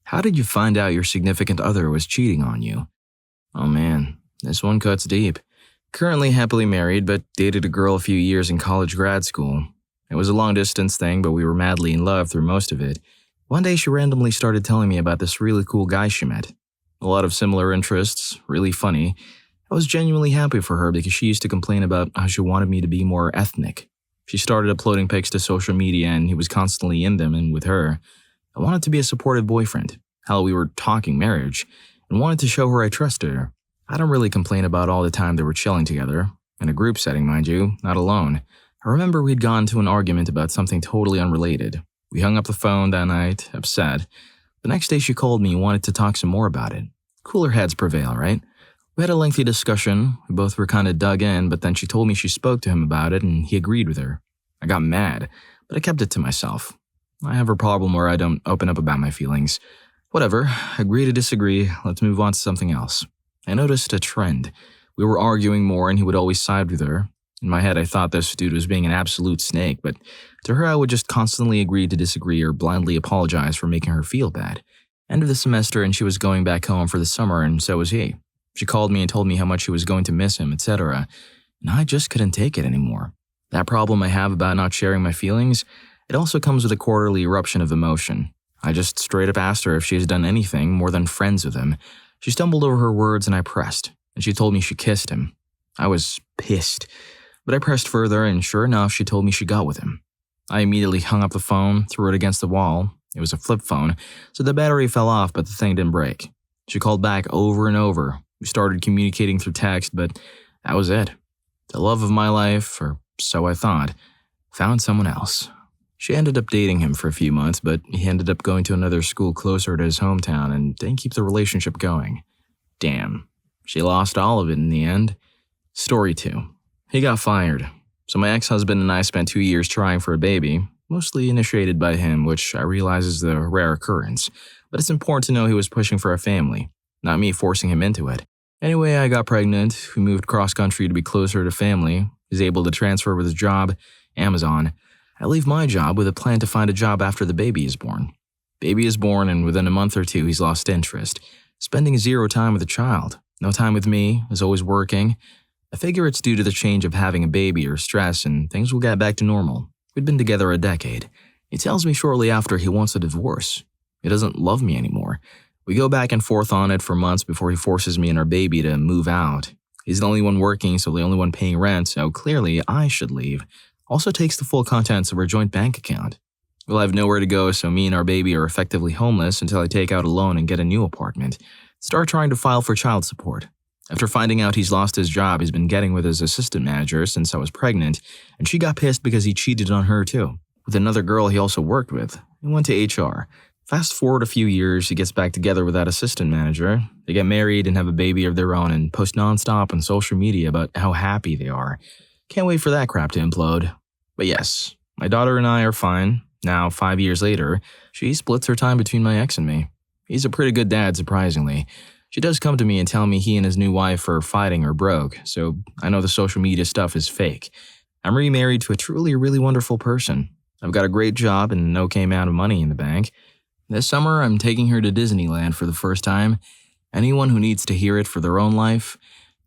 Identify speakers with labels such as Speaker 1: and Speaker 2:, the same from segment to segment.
Speaker 1: How did you find out your significant other was cheating on you? Oh man, this one cuts deep. Currently happily married, but dated a girl a few years in college grad school. It was a long-distance thing, but we were madly in love through most of it. One day she randomly started telling me about this really cool guy she met. A lot of similar interests, really funny. I was genuinely happy for her because she used to complain about how she wanted me to be more ethnic. She started uploading pics to social media and he was constantly in them and with her. I wanted to be a supportive boyfriend. Hell, we were talking marriage, and wanted to show her I trusted her. I don't really complain about all the time they were chilling together. In a group setting, mind you, not alone. I remember we'd gone to an argument about something totally unrelated. We hung up the phone that night, upset. The next day she called me and wanted to talk some more about it. Cooler heads prevail, right? We had a lengthy discussion. We both were kind of dug in, but then she told me she spoke to him about it and he agreed with her. I got mad, but I kept it to myself. I have a problem where I don't open up about my feelings. Whatever, agree to disagree, let's move on to something else. I noticed a trend. We were arguing more and he would always side with her. In my head, I thought this dude was being an absolute snake, but to her I would just constantly agree to disagree or blindly apologize for making her feel bad. End of the semester and she was going back home for the summer and so was he. She called me and told me how much she was going to miss him, etc. And I just couldn't take it anymore. That problem I have about not sharing my feelings, it also comes with a quarterly eruption of emotion. I just straight up asked her if she has done anything more than friends with him. She stumbled over her words and I pressed, and she told me she kissed him. I was pissed, but I pressed further and sure enough, she told me she got with him. I immediately hung up the phone, threw it against the wall. It was a flip phone, so the battery fell off but the thing didn't break. She called back over and over. We started communicating through text, but that was it. The love of my life, or so I thought, found someone else. She ended up dating him for a few months, but he ended up going to another school closer to his hometown and didn't keep the relationship going. Damn, she lost all of it in the end. Story 2. He got fired. So my ex-husband and I spent 2 years trying for a baby, mostly initiated by him, which I realize is a rare occurrence. But it's important to know he was pushing for a family, not me forcing him into it. Anyway, I got pregnant. We moved cross-country to be closer to family. He's able to transfer with his job, Amazon. I leave my job with a plan to find a job after the baby is born. Baby is born and within a month or two he's lost interest. Spending 0 time with the child. No time with me, is always working. I figure it's due to the change of having a baby or stress and things will get back to normal. We'd been together a decade. He tells me shortly after he wants a divorce. He doesn't love me anymore. We go back and forth on it for months before he forces me and our baby to move out. He's the only one working, so the only one paying rent, so clearly I should leave. Also takes the full contents of our joint bank account. We'll have nowhere to go, so me and our baby are effectively homeless until I take out a loan and get a new apartment. Start trying to file for child support. After finding out he's lost his job, he's been getting with his assistant manager since I was pregnant, and she got pissed because he cheated on her too. With another girl he also worked with. He went to HR. Fast forward a few years, he gets back together with that assistant manager. They get married and have a baby of their own and post nonstop on social media about how happy they are. Can't wait for that crap to implode. But yes, my daughter and I are fine. Now, 5 years later, she splits her time between my ex and me. He's a pretty good dad, surprisingly. She does come to me and tell me he and his new wife are fighting or broke, so I know the social media stuff is fake. I'm remarried to a truly really wonderful person. I've got a great job and an okay amount of money in the bank. This summer, I'm taking her to Disneyland for the first time. Anyone who needs to hear it for their own life,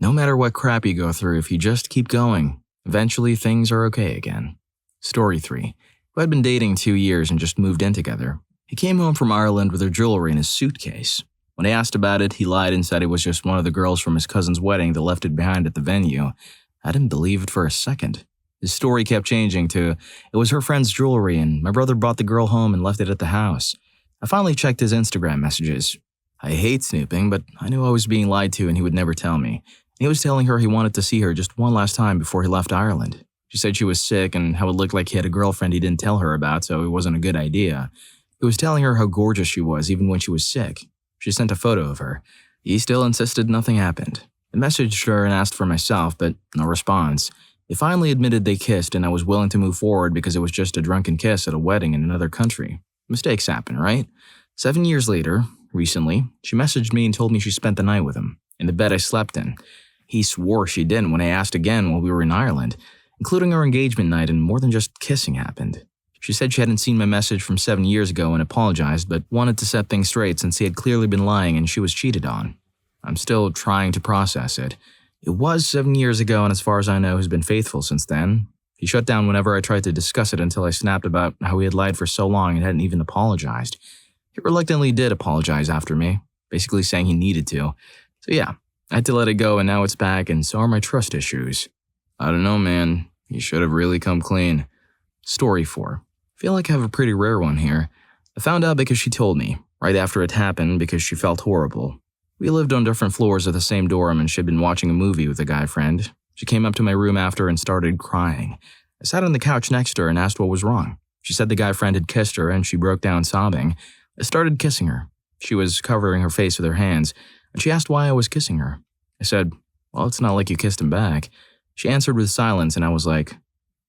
Speaker 1: no matter what crap you go through, if you just keep going, eventually things are okay again. Story 3. Who had been dating 2 years and just moved in together. He came home from Ireland with her jewelry in his suitcase. When I asked about it, he lied and said it was just one of the girls from his cousin's wedding that left it behind at the venue. I didn't believe it for a second. His story kept changing to, it was her friend's jewelry and my brother brought the girl home and left it at the house. I finally checked his Instagram messages. I hate snooping, but I knew I was being lied to and he would never tell me. He was telling her he wanted to see her just one last time before he left Ireland. She said she was sick and how it looked like he had a girlfriend he didn't tell her about, so it wasn't a good idea. He was telling her how gorgeous she was even when she was sick. She sent a photo of her. He still insisted nothing happened. I messaged her and asked for myself, but no response. They finally admitted they kissed and I was willing to move forward because it was just a drunken kiss at a wedding in another country. Mistakes happen, right? 7 years later, recently, she messaged me and told me she spent the night with him, in the bed I slept in. He swore she didn't when I asked again while we were in Ireland, including our engagement night, and more than just kissing happened. She said she hadn't seen my message from 7 years ago and apologized, but wanted to set things straight since he had clearly been lying and she was cheated on. I'm still trying to process it. It was 7 years ago, and as far as I know, he's been faithful since then. He shut down whenever I tried to discuss it until I snapped about how he had lied for so long and hadn't even apologized. He reluctantly did apologize after me, basically saying he needed to. So yeah, I had to let it go, and now it's back, and so are my trust issues. I don't know, man. He should have really come clean. Story 4. I feel like I have a pretty rare one here. I found out because she told me, right after it happened because she felt horrible. We lived on different floors of the same dorm, and she'd been watching a movie with a guy friend. She came up to my room after and started crying. I sat on the couch next to her and asked what was wrong. She said the guy friend had kissed her, and she broke down sobbing. I started kissing her. She was covering her face with her hands, and she asked why I was kissing her. I said, well, it's not like you kissed him back. She answered with silence, and I was like,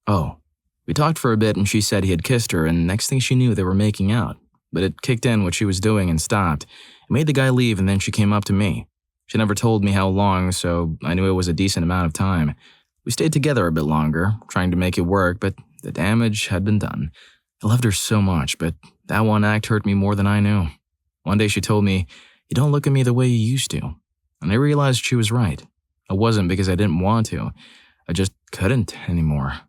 Speaker 1: oh. We talked for a bit, and she said he had kissed her, and next thing she knew, they were making out. But it kicked in what she was doing and stopped. It made the guy leave, and then she came up to me. She never told me how long, so I knew it was a decent amount of time. We stayed together a bit longer, trying to make it work, but the damage had been done. I loved her so much, but that one act hurt me more than I knew. One day she told me, you don't look at me the way you used to. And I realized she was right. It wasn't because I didn't want to. I just couldn't anymore.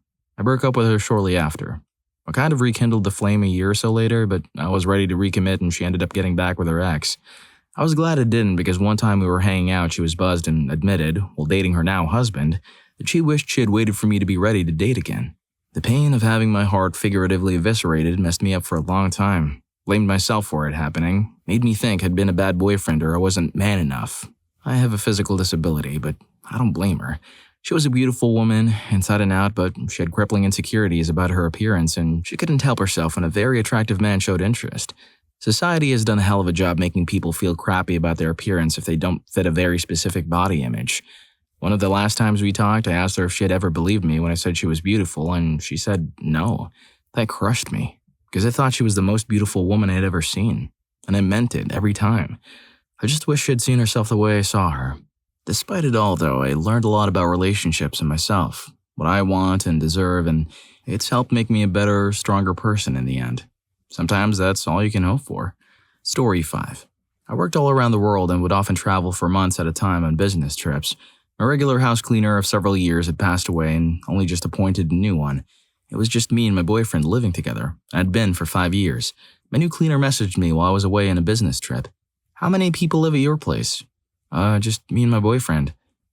Speaker 1: I broke up with her shortly after. I kind of rekindled the flame a year or so later, but I was ready to recommit and she ended up getting back with her ex. I was glad it didn't because one time we were hanging out, she was buzzed and admitted, while dating her now husband, that she wished she had waited for me to be ready to date again. The pain of having my heart figuratively eviscerated messed me up for a long time. Blamed myself for it happening. Made me think I'd been a bad boyfriend or I wasn't man enough. I have a physical disability, but I don't blame her. She was a beautiful woman, inside and out, but she had crippling insecurities about her appearance, and she couldn't help herself when a very attractive man showed interest. Society has done a hell of a job making people feel crappy about their appearance if they don't fit a very specific body image. One of the last times we talked, I asked her if she had ever believed me when I said she was beautiful, and she said no. That crushed me, because I thought she was the most beautiful woman I had ever seen, and I meant it every time. I just wish she had seen herself the way I saw her. Despite it all, though, I learned a lot about relationships and myself, what I want and deserve, and it's helped make me a better, stronger person in the end. Sometimes that's all you can hope for. Story 5. I worked all around the world and would often travel for months at a time on business trips. My regular house cleaner of several years had passed away and only just appointed a new one. It was just me and my boyfriend living together, and had been for 5 years. My new cleaner messaged me while I was away on a business trip. How many people live at your place? Just me and my boyfriend.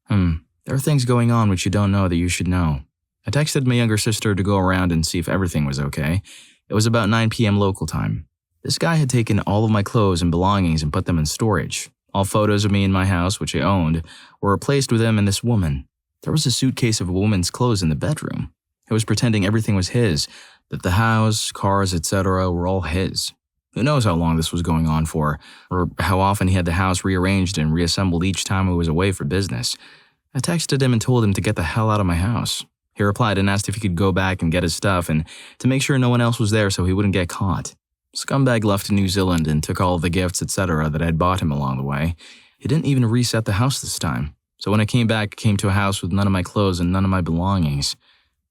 Speaker 1: There are things going on which you don't know that you should know. I texted my younger sister to go around and see if everything was okay. It was about 9 p.m. local time. This guy had taken all of my clothes and belongings and put them in storage. All photos of me in my house, which I owned, were replaced with him and this woman. There was a suitcase of a woman's clothes in the bedroom. He was pretending everything was his, that the house, cars, etc. were all his. Who knows how long this was going on for, or how often he had the house rearranged and reassembled each time he was away for business. I texted him and told him to get the hell out of my house. He replied and asked if he could go back and get his stuff and to make sure no one else was there so he wouldn't get caught. Scumbag left to New Zealand and took all of the gifts, etc. that I had bought him along the way. He didn't even reset the house this time. So when I came back, I came to a house with none of my clothes and none of my belongings.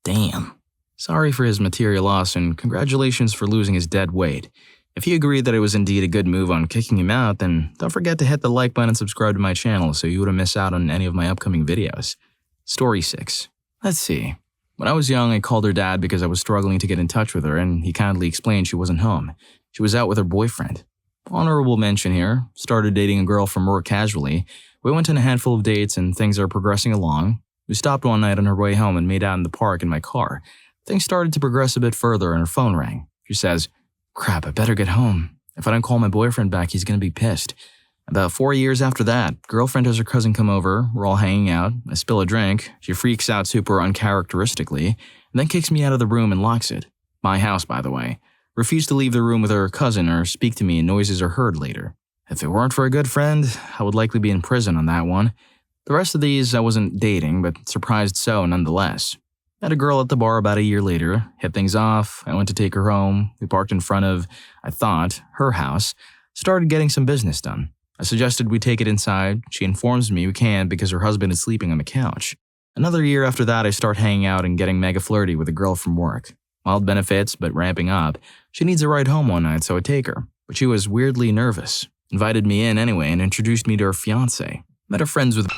Speaker 1: Damn. Sorry for his material loss and congratulations for losing his dead weight. If you agree that it was indeed a good move on kicking him out, then don't forget to hit the like button and subscribe to my channel so you wouldn't miss out on any of my upcoming videos. Story 6. Let's see. When I was young, I called her dad because I was struggling to get in touch with her, and he kindly explained she wasn't home. She was out with her boyfriend. Honorable mention here. Started dating a girl from work casually. We went on a handful of dates and things are progressing along. We stopped one night on her way home and made out in the park in my car. Things started to progress a bit further and her phone rang. She says, "Crap, I better get home. If I don't call my boyfriend back, he's going to be pissed." About 4 years after that, girlfriend has her cousin come over, we're all hanging out, I spill a drink, she freaks out super uncharacteristically, and then kicks me out of the room and locks it. My house, by the way. Refused to leave the room with her cousin or speak to me and noises are heard later. If it weren't for a good friend, I would likely be in prison on that one. The rest of these I wasn't dating, but surprised so nonetheless. Met a girl at the bar about a year later, hit things off, I went to take her home, we parked in front of, I thought, her house, started getting some business done. I suggested we take it inside. She informs me we can't because her husband is sleeping on the couch. Another year after that, I start hanging out and getting mega flirty with a girl from work. Mild benefits, but ramping up. She needs a ride home one night, so I take her. But she was weirdly nervous. Invited me in anyway and introduced me to her fiancé. Met her friends with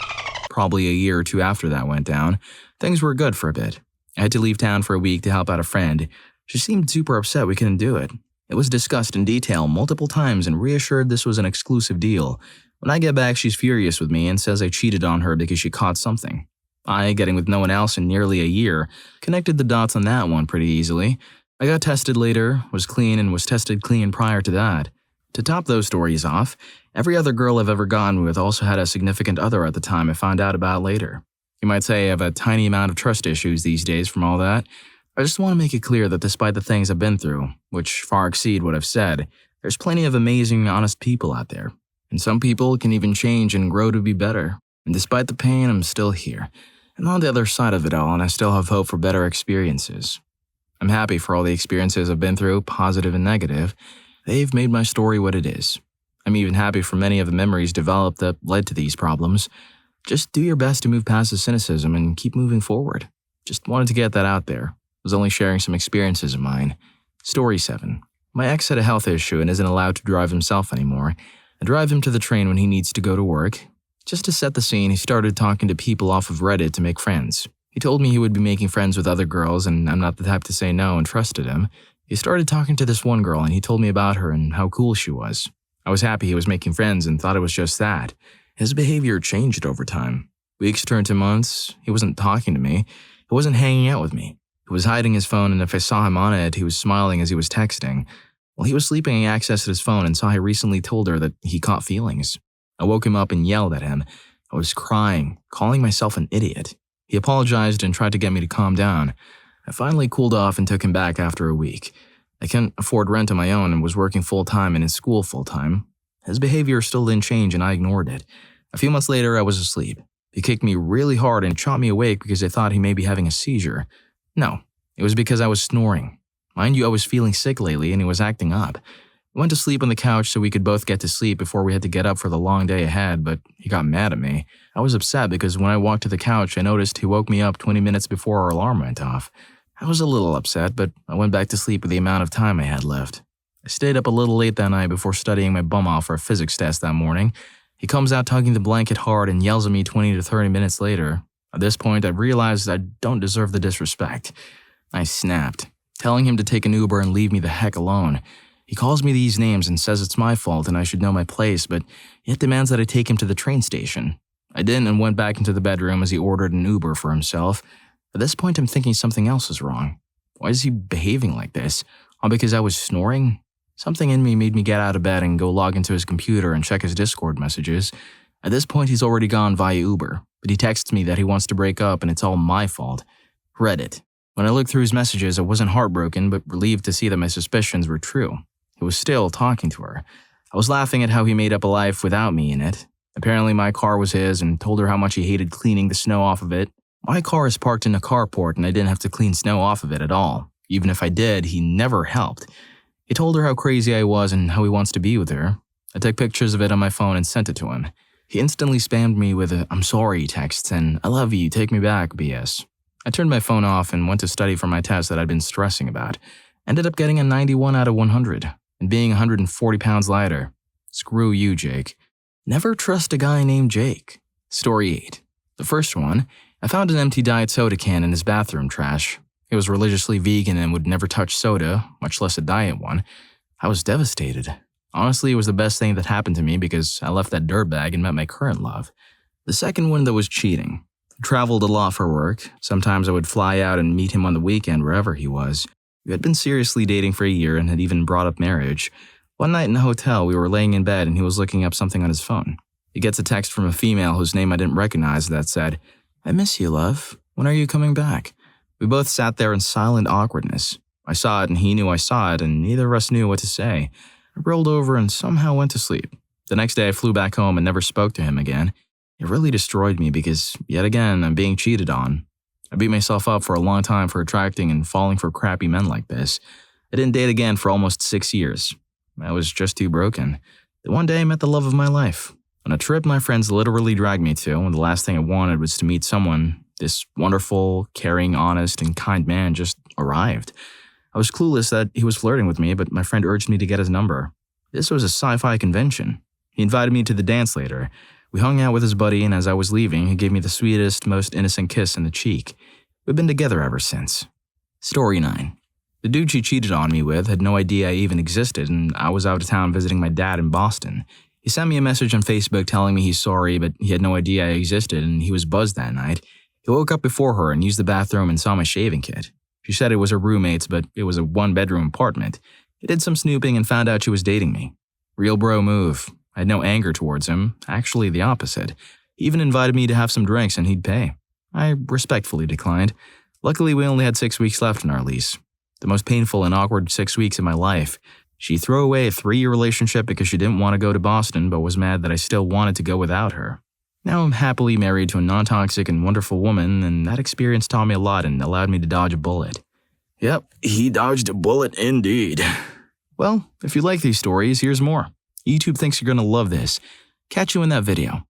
Speaker 1: probably a year or two after that went down. Things were good for a bit. I had to leave town for a week to help out a friend. She seemed super upset we couldn't do it. It was discussed in detail multiple times and reassured this was an exclusive deal. When I get back, she's furious with me and says I cheated on her because she caught something. I, getting with no one else in nearly a year, connected the dots on that one pretty easily. I got tested later, was clean, and was tested clean prior to that. To top those stories off, every other girl I've ever gone with also had a significant other at the time I found out about later. You might say I have a tiny amount of trust issues these days from all that. I just want to make it clear that despite the things I've been through, which far exceed what I've said, there's plenty of amazing, honest people out there. And some people can even change and grow to be better. And despite the pain, I'm still here. I'm on the other side of it all, and I still have hope for better experiences. I'm happy for all the experiences I've been through, positive and negative. They've made my story what it is. I'm even happy for many of the memories developed that led to these problems. Just do your best to move past the cynicism and keep moving forward. Just wanted to get that out there. I was only sharing some experiences of mine. Story 7. My ex had a health issue and isn't allowed to drive himself anymore. I drive him to the train when he needs to go to work. Just to set the scene, he started talking to people off of Reddit to make friends. He told me he would be making friends with other girls, and I'm not the type to say no and trusted him. He started talking to this one girl, and he told me about her and how cool she was. I was happy he was making friends and thought it was just that. His behavior changed over time. Weeks turned to months. He wasn't talking to me. He wasn't hanging out with me. He was hiding his phone, and if I saw him on it, he was smiling as he was texting. While he was sleeping, I accessed his phone and saw he recently told her that he caught feelings. I woke him up and yelled at him. I was crying, calling myself an idiot. He apologized and tried to get me to calm down. I finally cooled off and took him back after a week. I couldn't afford rent on my own and was working full-time and in school full-time. His behavior still didn't change and I ignored it. A few months later, I was asleep. He kicked me really hard and shot me awake because I thought he may be having a seizure. No, it was because I was snoring. Mind you, I was feeling sick lately and he was acting up. I went to sleep on the couch so we could both get to sleep before we had to get up for the long day ahead, but he got mad at me. I was upset because when I walked to the couch, I noticed he woke me up 20 minutes before our alarm went off. I was a little upset, but I went back to sleep with the amount of time I had left. I stayed up a little late that night before studying my bum off for a physics test that morning. He comes out tugging the blanket hard and yells at me 20 to 30 minutes later. At this point, I realized I don't deserve the disrespect. I snapped, telling him to take an Uber and leave me the heck alone. He calls me these names and says it's my fault and I should know my place, but yet demands that I take him to the train station. I didn't and went back into the bedroom as he ordered an Uber for himself. At this point, I'm thinking something else is wrong. Why is he behaving like this? All because I was snoring? Something in me made me get out of bed and go log into his computer and check his Discord messages. At this point, he's already gone via Uber, but he texts me that he wants to break up and it's all my fault. Read it. When I looked through his messages, I wasn't heartbroken, but relieved to see that my suspicions were true. He was still talking to her. I was laughing at how he made up a life without me in it. Apparently my car was his and told her how much he hated cleaning the snow off of it. My car is parked in a carport and I didn't have to clean snow off of it at all. Even if I did, he never helped. He told her how crazy I was and how he wants to be with her. I took pictures of it on my phone and sent it to him. He instantly spammed me with a "I'm sorry" texts and "I love you, take me back" BS. I turned my phone off and went to study for my test that I'd been stressing about. Ended up getting a 91 out of 100 and being 140 pounds lighter. Screw you, Jake. Never trust a guy named Jake. Story 8. The first one, I found an empty diet soda can in his bathroom trash. He was religiously vegan and would never touch soda, much less a diet one. I was devastated. Honestly, it was the best thing that happened to me because I left that dirtbag and met my current love. The second one, though, was cheating. I traveled a lot for work. Sometimes I would fly out and meet him on the weekend wherever he was. We had been seriously dating for a year and had even brought up marriage. One night in a hotel, we were laying in bed and he was looking up something on his phone. He gets a text from a female whose name I didn't recognize that said, "I miss you, love. When are you coming back?" We both sat there in silent awkwardness. I saw it and he knew I saw it and neither of us knew what to say. I rolled over and somehow went to sleep. The next day I flew back home and never spoke to him again. It really destroyed me because, yet again, I'm being cheated on. I beat myself up for a long time for attracting and falling for crappy men like this. I didn't date again for almost 6 years. I was just too broken. Then one day I met the love of my life. On a trip my friends literally dragged me to, and the last thing I wanted was to meet someone. This wonderful, caring, honest, and kind man just arrived. I was clueless that he was flirting with me, but my friend urged me to get his number. This was a sci-fi convention. He invited me to the dance later. We hung out with his buddy, and as I was leaving, he gave me the sweetest, most innocent kiss in the cheek. We've been together ever since. Story 9. The dude she cheated on me with had no idea I even existed, and I was out of town visiting my dad in Boston. He sent me a message on Facebook telling me he's sorry, but he had no idea I existed, and he was buzzed that night. He woke up before her and used the bathroom and saw my shaving kit. She said it was her roommate's, but it was a one-bedroom apartment. He did some snooping and found out she was dating me. Real bro move. I had no anger towards him, actually the opposite. He even invited me to have some drinks and he'd pay. I respectfully declined. Luckily, we only had 6 weeks left in our lease. The most painful and awkward 6 weeks of my life. She threw away a 3-year relationship because she didn't want to go to Boston but was mad that I still wanted to go without her. Now I'm happily married to a non-toxic and wonderful woman, and that experience taught me a lot and allowed me to dodge a bullet. Yep, he dodged a bullet indeed. Well, if you like these stories, here's more. YouTube thinks you're going to love this. Catch you in that video.